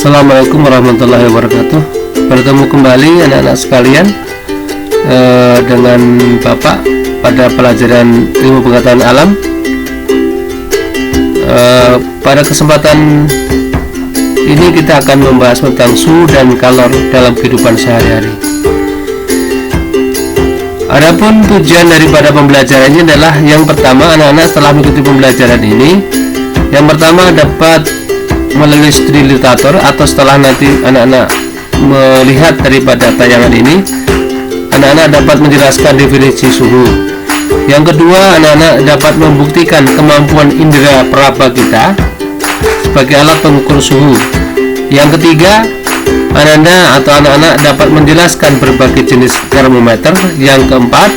Assalamualaikum warahmatullahi wabarakatuh. Bertemu kembali anak-anak sekalian dengan Bapak pada pelajaran ilmu pengetahuan alam. Pada kesempatan ini kita akan membahas tentang suhu dan kalor dalam kehidupan sehari-hari. Adapun tujuan daripada pembelajaran ini adalah yang pertama, anak-anak setelah mengikuti pembelajaran ini, yang pertama dapat melalui studi literatur atau setelah nanti anak-anak melihat daripada tayangan ini, anak-anak dapat menjelaskan definisi suhu. Yang kedua, anak-anak dapat membuktikan kemampuan indera peraba kita sebagai alat pengukur suhu. Yang ketiga, anak-anak dapat menjelaskan berbagai jenis termometer. Yang keempat,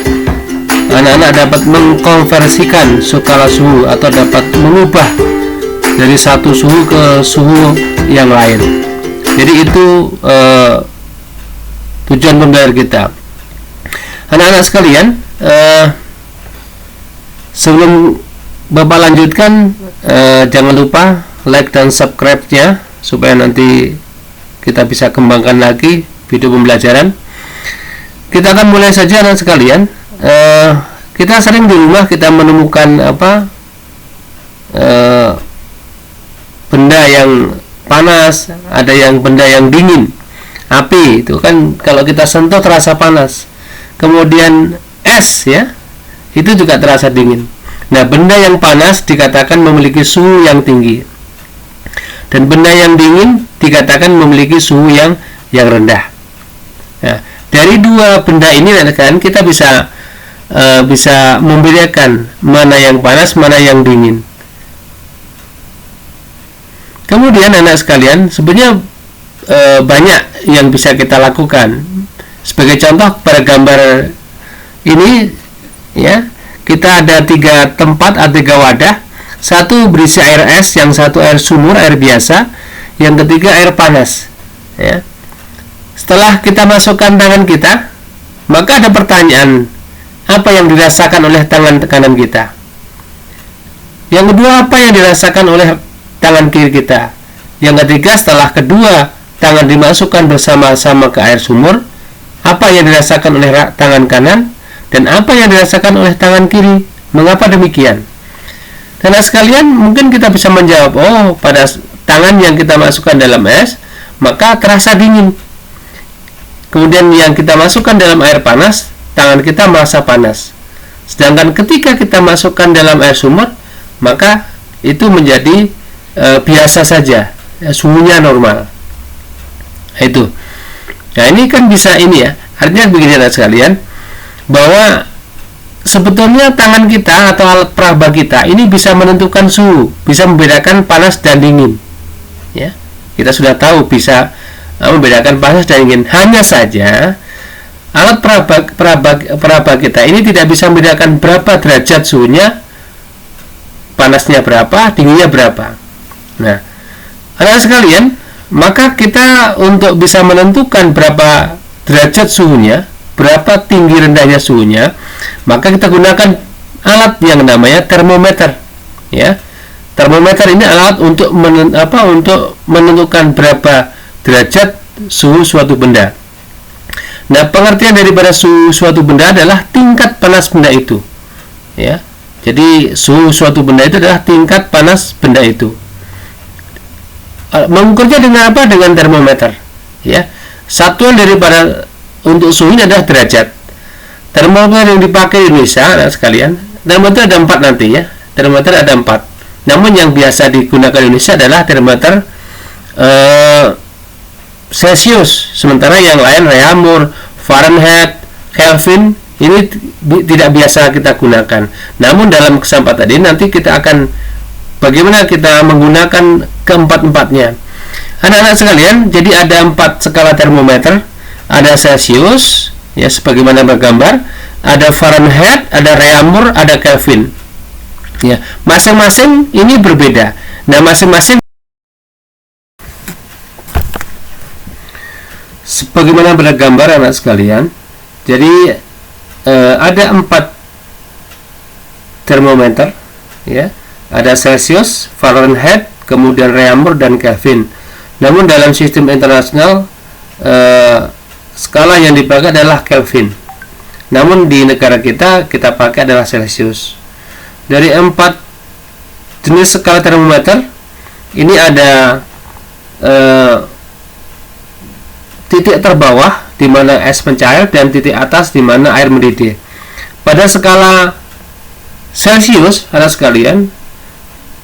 anak-anak dapat mengkonversikan skala suhu atau dapat mengubah dari satu suhu ke suhu yang lain. Jadi itu tujuan pembelajaran kita. Anak-anak sekalian, sebelum Bapak lanjutkan, jangan lupa like dan subscribe-nya supaya nanti kita bisa kembangkan lagi video pembelajaran. Kita akan mulai saja anak sekalian. Kita sering di rumah kita menemukan benda yang panas, ada yang benda yang dingin. Api itu kan kalau kita sentuh terasa panas. Kemudian es ya, itu juga terasa dingin. Nah, benda yang panas dikatakan memiliki suhu yang tinggi, dan benda yang dingin dikatakan memiliki suhu yang rendah. Nah, dari dua benda ini kan kita bisa membedakan mana yang panas, mana yang dingin. Kemudian anak sekalian, sebenarnya banyak yang bisa kita lakukan. Sebagai contoh pada gambar ini ya, kita ada 3 tempat atau 3 wadah. Satu berisi air es, yang satu air sumur, air biasa, yang ketiga air panas ya. Setelah kita masukkan tangan kita, maka ada pertanyaan, apa yang dirasakan oleh tangan kanan kita? Yang kedua, apa yang dirasakan oleh tangan kiri kita? Yang ketiga, setelah kedua tangan dimasukkan bersama-sama ke air sumur, apa yang dirasakan oleh tangan kanan dan apa yang dirasakan oleh tangan kiri? Mengapa demikian? Karena sekalian mungkin kita bisa menjawab, oh, pada tangan yang kita masukkan dalam es maka terasa dingin. Kemudian yang kita masukkan dalam air panas, tangan kita merasa panas. Sedangkan ketika kita masukkan dalam air sumur, maka itu menjadi biasa saja, suhunya normal. Itu. Nah, ini kan bisa ini ya. Artinya begini anak sekalian, bahwa sebetulnya tangan kita atau alat peraba kita ini bisa menentukan suhu, bisa membedakan panas dan dingin. Ya, kita sudah tahu bisa membedakan panas dan dingin. Hanya saja alat peraba kita ini tidak bisa membedakan berapa derajat suhunya, panasnya berapa, dinginnya berapa. Nah, anak sekalian, maka kita untuk bisa menentukan berapa derajat suhunya, berapa tinggi rendahnya suhunya, maka kita gunakan alat yang namanya termometer. Ya, termometer ini alat untuk menentukan berapa derajat suhu suatu benda. Nah, pengertian daripada suhu suatu benda adalah tingkat panas benda itu. Ya, jadi suhu suatu benda itu adalah tingkat panas benda itu. Mengukurnya dengan apa? Dengan termometer. Ya, satuan daripada untuk suhu ini adalah derajat. Termometer yang dipakai di Indonesia, anak sekalian, termometer ada 4 nanti ya. Termometer ada 4. Namun yang biasa digunakan di Indonesia adalah termometer Celsius, sementara yang lain Reaumur, Fahrenheit, Kelvin ini tidak biasa kita gunakan. Namun dalam kesempatan ini nanti kita akan bagaimana kita menggunakan keempat-empatnya. Anak-anak sekalian, jadi ada 4 skala termometer. Ada Celsius, ya sebagaimana bergambar, ada Fahrenheit, ada Reaumur, ada Kelvin. Ya, masing-masing ini berbeda. Nah, masing-masing sebagaimana pada gambar anak sekalian. Jadi ada 4 termometer, ya. Ada Celsius, Fahrenheit, kemudian Reaumur dan Kelvin. Namun dalam sistem internasional skala yang dipakai adalah Kelvin. Namun di negara kita pakai adalah Celsius. Dari 4 jenis skala termometer ini ada titik terbawah di mana es mencair dan titik atas di mana air mendidih. Pada skala Celsius, ada sekalian,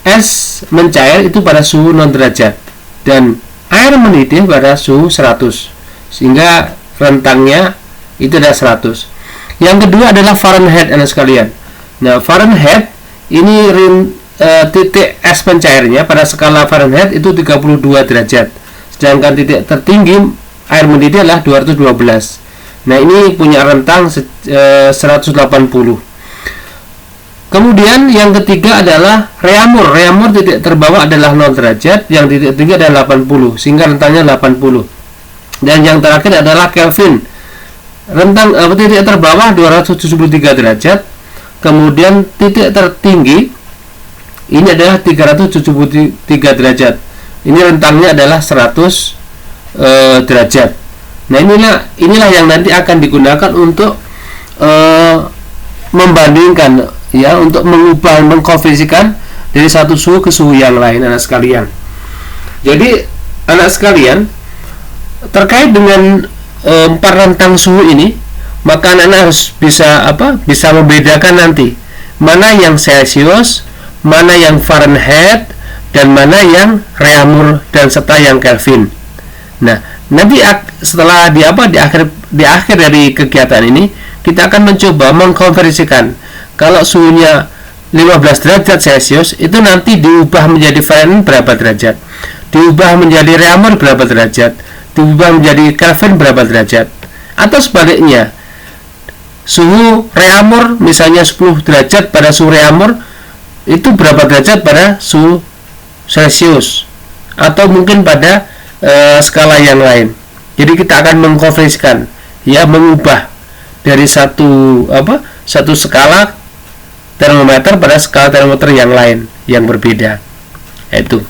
es mencair itu pada suhu 0 derajat dan air mendidih pada suhu 100, sehingga rentangnya itu adalah 100. Yang kedua adalah Fahrenheit, anak sekalian. Nah, Fahrenheit ini titik es pencairnya pada skala Fahrenheit itu 32 derajat, sedangkan titik tertinggi air mendidih adalah 212. Nah, ini punya rentang 180. Kemudian yang ketiga adalah Reaumur. Reaumur titik terbawah adalah 0 derajat, yang titik tinggi adalah 80, sehingga rentangnya 80. Dan yang terakhir adalah Kelvin. Rentang titik terbawah 273 derajat, kemudian titik tertinggi ini adalah 373 derajat. Ini rentangnya adalah 100 derajat. Nah, inilah yang nanti akan digunakan untuk membandingkan, ya, untuk mengkonversikan dari satu suhu ke suhu yang lain, anak sekalian. Jadi anak sekalian, terkait dengan 4 rentang suhu ini, maka anak harus bisa membedakan nanti mana yang Celsius, mana yang Fahrenheit, dan mana yang Reaumur dan serta yang Kelvin. Nah, nanti setelah di akhir dari kegiatan ini, kita akan mencoba mengkonversikan. Kalau suhunya 15 derajat Celcius, itu nanti diubah menjadi Fahrenheit berapa derajat, diubah menjadi Reaumur berapa derajat, diubah menjadi Kelvin berapa derajat. Atau sebaliknya, suhu Reaumur misalnya 10 derajat pada suhu Reaumur, itu berapa derajat pada suhu Celcius, atau mungkin pada skala yang lain. Jadi kita akan mengkonversikan, ya, mengubah dari satu skala termometer pada skala termometer yang lain yang berbeda. Itu.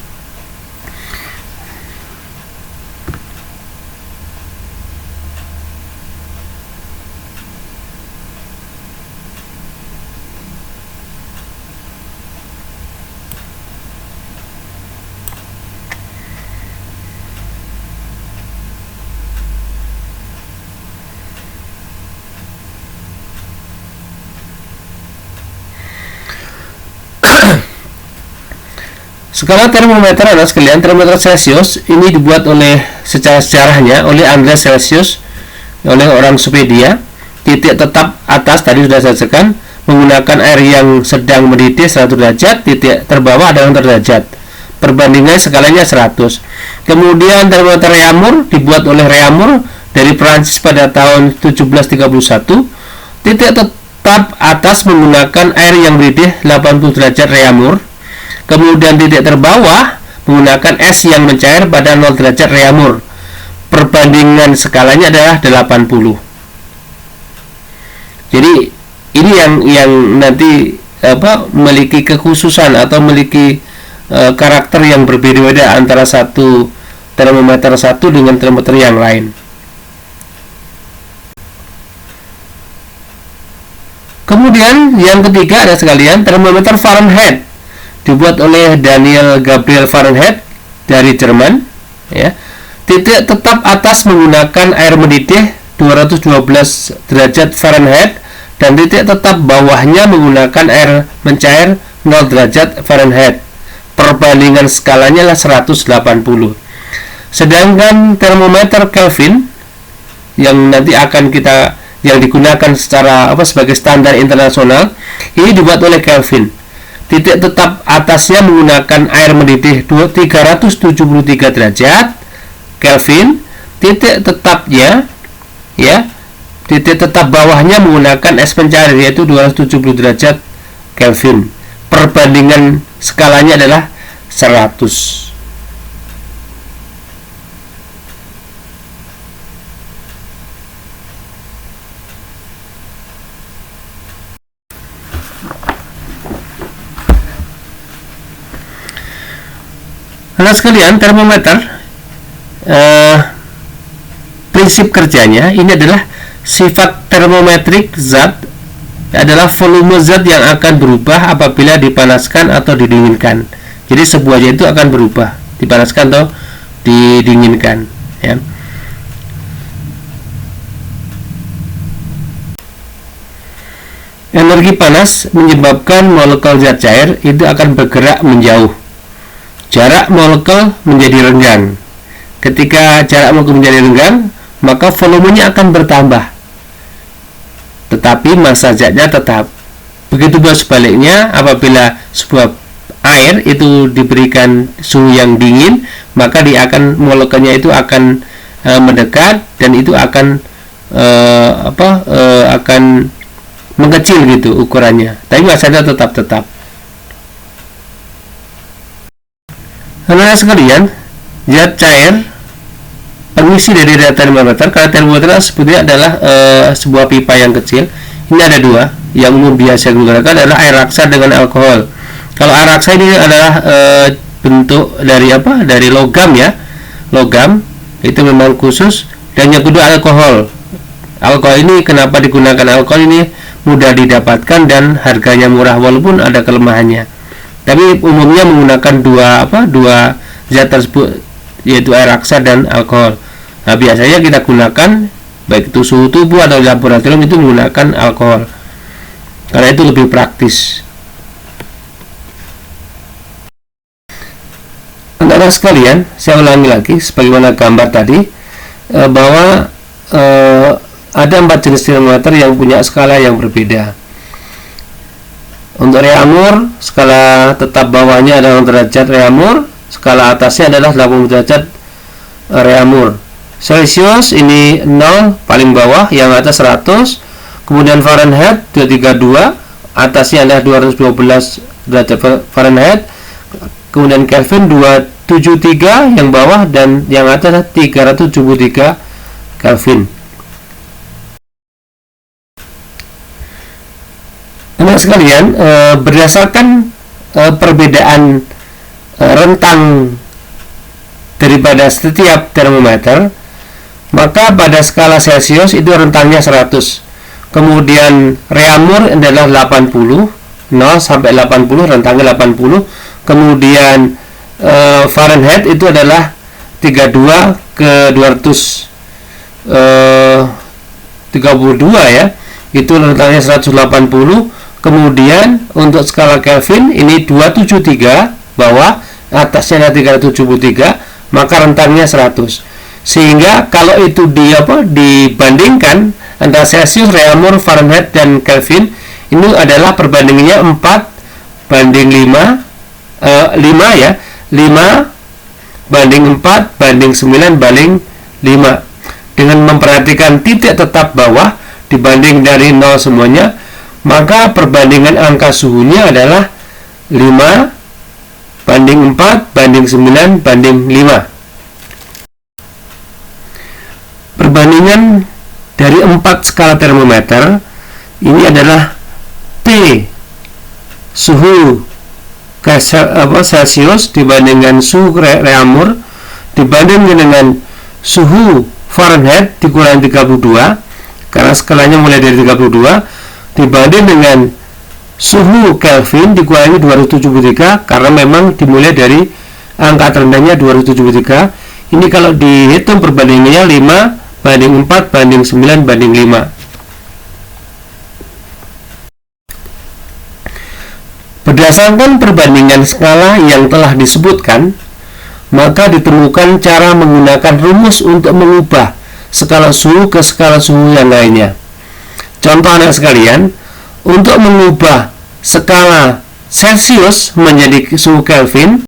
Skala termometer adalah sekalian, termometer Celsius ini dibuat secara sejarahnya oleh Andreas Celsius, oleh orang Swedia. Titik tetap atas tadi sudah saya jelaskan, menggunakan air yang sedang mendidih 100 derajat, titik terbawah adalah 100 derajat. Perbandingan skalanya 100. Kemudian termometer Reaumur dibuat oleh Reaumur dari Prancis pada tahun 1731. Titik tetap atas menggunakan air yang mendidih 80 derajat Reaumur. Kemudian titik terbawah menggunakan es yang mencair pada 0 derajat Reaumur. Perbandingan skalanya adalah 80. Jadi ini yang nanti memiliki kekhususan atau memiliki karakter yang berbeda-beda antara satu termometer satu dengan termometer yang lain. Kemudian yang ketiga ada sekalian, termometer Fahrenheit dibuat oleh Daniel Gabriel Fahrenheit dari Jerman, ya. Titik tetap atas menggunakan air mendidih 212 derajat Fahrenheit dan titik tetap bawahnya menggunakan air mencair 0 derajat Fahrenheit. Perbandingan skalanya adalah 180. Sedangkan termometer Kelvin yang nanti yang digunakan secara sebagai standar internasional, ini dibuat oleh Kelvin. Titik tetap atasnya menggunakan air mendidih 373 derajat Kelvin. Titik tetapnya, ya, titik tetap bawahnya menggunakan es pencair yaitu 270 derajat Kelvin. Perbandingan skalanya adalah 100. Anak sekalian, termometer prinsip kerjanya ini adalah sifat termometrik zat adalah volume zat yang akan berubah apabila dipanaskan atau didinginkan. Jadi sebuah zat itu akan berubah dipanaskan atau didinginkan, ya. Energi panas menyebabkan molekul zat cair itu akan bergerak menjauh. Jarak molekul menjadi renggang. Ketika jarak molekul menjadi renggang, maka volumenya akan bertambah. Tetapi massa zatnya tetap. Begitu pula sebaliknya, apabila sebuah air itu diberikan suhu yang dingin, maka dia akan molekulnya itu akan mendekat dan itu akan akan mengecil gitu ukurannya. Tapi massanya tetap. Anak sekalian, zat cair pengisi dari termometer, karena termometer sebetulnya adalah sebuah pipa yang kecil. Ini ada dua, yang umum biasa digunakan adalah air raksa dengan alkohol. Kalau air raksa ini adalah bentuk dari dari logam, ya, logam itu memang khusus. Dan yang kedua alkohol. Alkohol ini kenapa digunakan alkohol ini? Mudah didapatkan dan harganya murah walaupun ada kelemahannya. Tapi umumnya menggunakan dua zat tersebut, yaitu air raksa dan alkohol. Nah, biasanya kita gunakan baik itu suhu tubuh atau laboratorium itu menggunakan alkohol karena itu lebih praktis. Anak-anak sekalian, saya ulangi lagi sebagaimana gambar tadi, bahwa ada 4 jenis termometer yang punya skala yang berbeda. Untuk Reaumur, skala tetap bawahnya adalah derajat Reaumur, skala atasnya adalah 80 derajat Reaumur. Celsius ini 0 paling bawah, yang atas 100. Kemudian Fahrenheit 232, atasnya adalah 212 derajat Fahrenheit. Kemudian Kelvin 273 yang bawah dan yang atas adalah 373 Kelvin. Teman sekalian, berdasarkan perbedaan rentang daripada setiap termometer, maka pada skala Celsius itu rentangnya 100. Kemudian Reaumur adalah 80, 0 sampai 80, rentangnya 80. Kemudian Fahrenheit itu adalah 32 ke 232, ya, itu rentangnya 180. Kemudian untuk skala Kelvin ini 273 bawah, atasnya ada 373, maka rentangnya 100. Sehingga kalau itu dibandingkan antara Celsius, Reaumur, Fahrenheit dan Kelvin, ini adalah perbandingannya 4 banding 5, 5 banding 4 banding 9 banding 5. Dengan memperhatikan titik tetap bawah dibanding dari 0 semuanya, maka perbandingan angka suhunya adalah 5 banding 4 banding 9 banding 5. Perbandingan dari 4 skala termometer ini adalah T suhu Celsius dibandingkan suhu Reaumur dibandingkan dengan suhu Fahrenheit dikurangi 32, karena skalanya mulai dari 32, dibanding dengan suhu Kelvin dikurangi 273, karena memang dimulai dari angka terendahnya 273. Ini kalau dihitung perbandingannya 5 banding 4 banding 9 banding 5. Berdasarkan perbandingan skala yang telah disebutkan, maka ditemukan cara menggunakan rumus untuk mengubah skala suhu ke skala suhu yang lainnya. Contoh anak sekalian, untuk mengubah skala Celsius menjadi suhu Kelvin,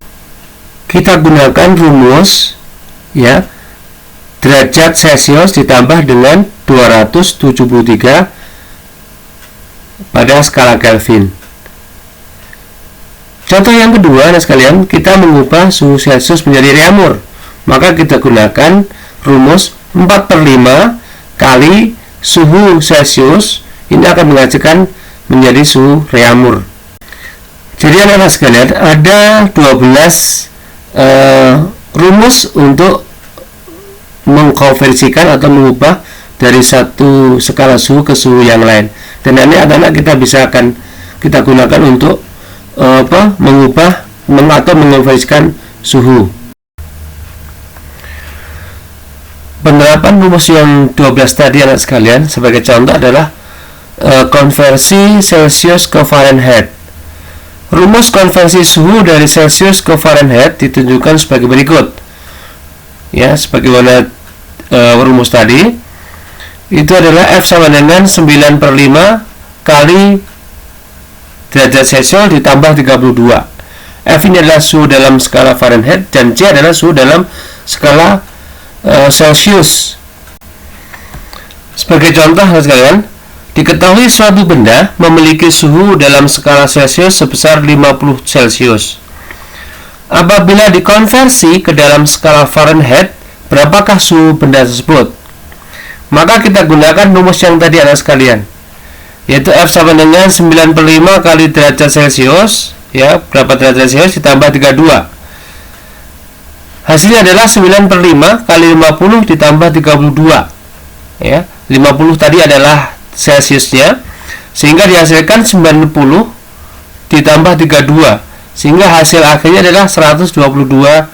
kita gunakan rumus, ya, derajat Celsius ditambah dengan 273 pada skala Kelvin. Contoh yang kedua, anak sekalian, kita mengubah suhu Celsius menjadi Reaumur, maka kita gunakan rumus 4/5 kali suhu Celsius, ini akan menghasilkan menjadi suhu Reaumur. Jadi anak-anak sekalian, ada 12 rumus untuk mengkonversikan atau mengubah dari satu skala suhu ke suhu yang lain. Dan ini anak-anak kita gunakan untuk mengubah atau mengonversikan suhu. Penerapan rumus yang 12 tadi anak sekalian sebagai contoh adalah konversi Celsius ke Fahrenheit. Rumus konversi suhu dari Celsius ke Fahrenheit ditunjukkan sebagai berikut. Ya, sebagaimana rumus tadi, itu adalah F sama dengan 9/5 kali derajat Celsius ditambah 32. F ini adalah suhu dalam skala Fahrenheit dan C adalah suhu dalam skala Celsius. Sebagai contoh sekalian, diketahui suatu benda memiliki suhu dalam skala Celsius sebesar 50 Celsius. Apabila dikonversi ke dalam skala Fahrenheit, berapakah suhu benda tersebut? Maka kita gunakan rumus yang tadi anak sekalian, yaitu F sama dengan 9/5 kali derajat Celsius, ya, berapa derajat Celsius ditambah 32. Hasilnya adalah 9/5 kali 50 ditambah 32. Ya, 50 tadi adalah Celsiusnya, sehingga dihasilkan 90 ditambah 32, sehingga hasil akhirnya adalah 122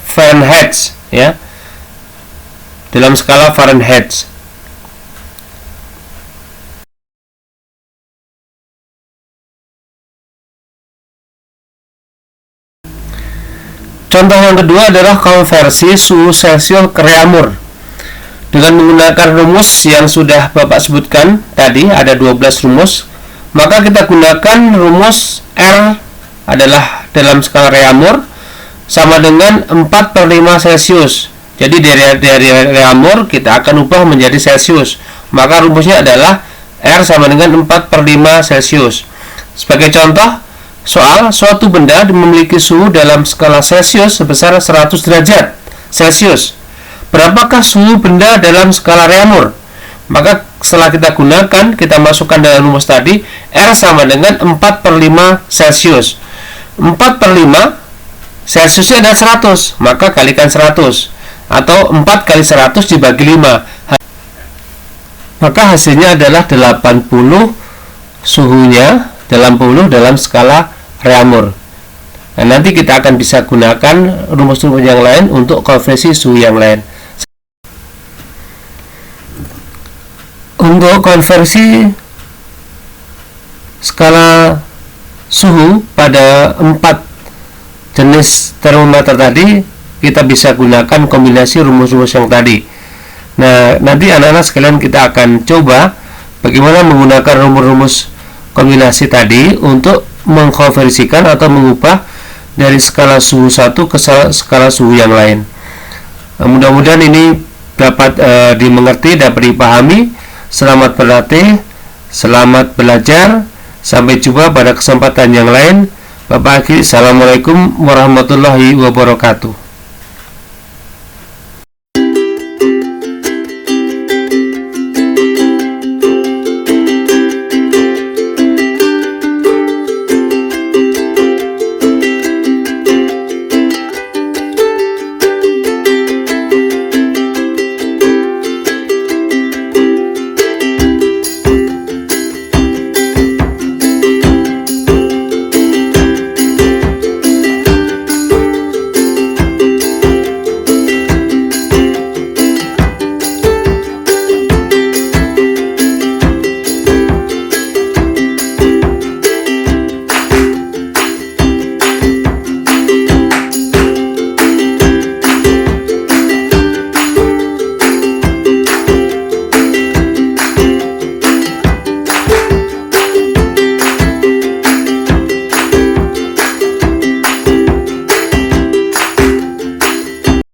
Fahrenheit, ya, dalam skala Fahrenheit. Contoh yang kedua adalah konversi suhu Celsius ke Reaumur. Dengan menggunakan rumus yang sudah Bapak sebutkan tadi, ada 12 rumus, maka kita gunakan rumus R adalah dalam skala Reaumur sama dengan 4/5 Celsius. Jadi dari Reaumur kita akan ubah menjadi Celsius. Maka rumusnya adalah R sama dengan 4/5 Celsius. Sebagai contoh, soal suatu benda memiliki suhu dalam skala Celsius sebesar 100 derajat Celsius. Berapakah suhu benda dalam skala Reaumur? Maka setelah kita gunakan, kita masukkan dalam rumus tadi, R sama dengan 4/5 Celsius. 4/5 Celsiusnya adalah 100, maka kalikan 100, atau 4 kali 100 dibagi 5. Maka hasilnya adalah 80 suhunya, 80 dalam skala Reaumur. Nah, nanti kita akan bisa gunakan rumus-rumus yang lain untuk konversi suhu yang lain. Untuk konversi skala suhu pada 4 jenis termometer tadi, kita bisa gunakan kombinasi rumus-rumus yang tadi. Nah, nanti anak-anak sekalian kita akan coba bagaimana menggunakan rumus-rumus kombinasi tadi untuk mengkonversikan atau mengubah dari skala suhu satu ke skala suhu yang lain. Nah, mudah-mudahan ini dapat dimengerti, dapat dipahami. Selamat berlatih, selamat belajar. Sampai jumpa pada kesempatan yang lain. Bapak Aki, assalamualaikum warahmatullahi wabarakatuh.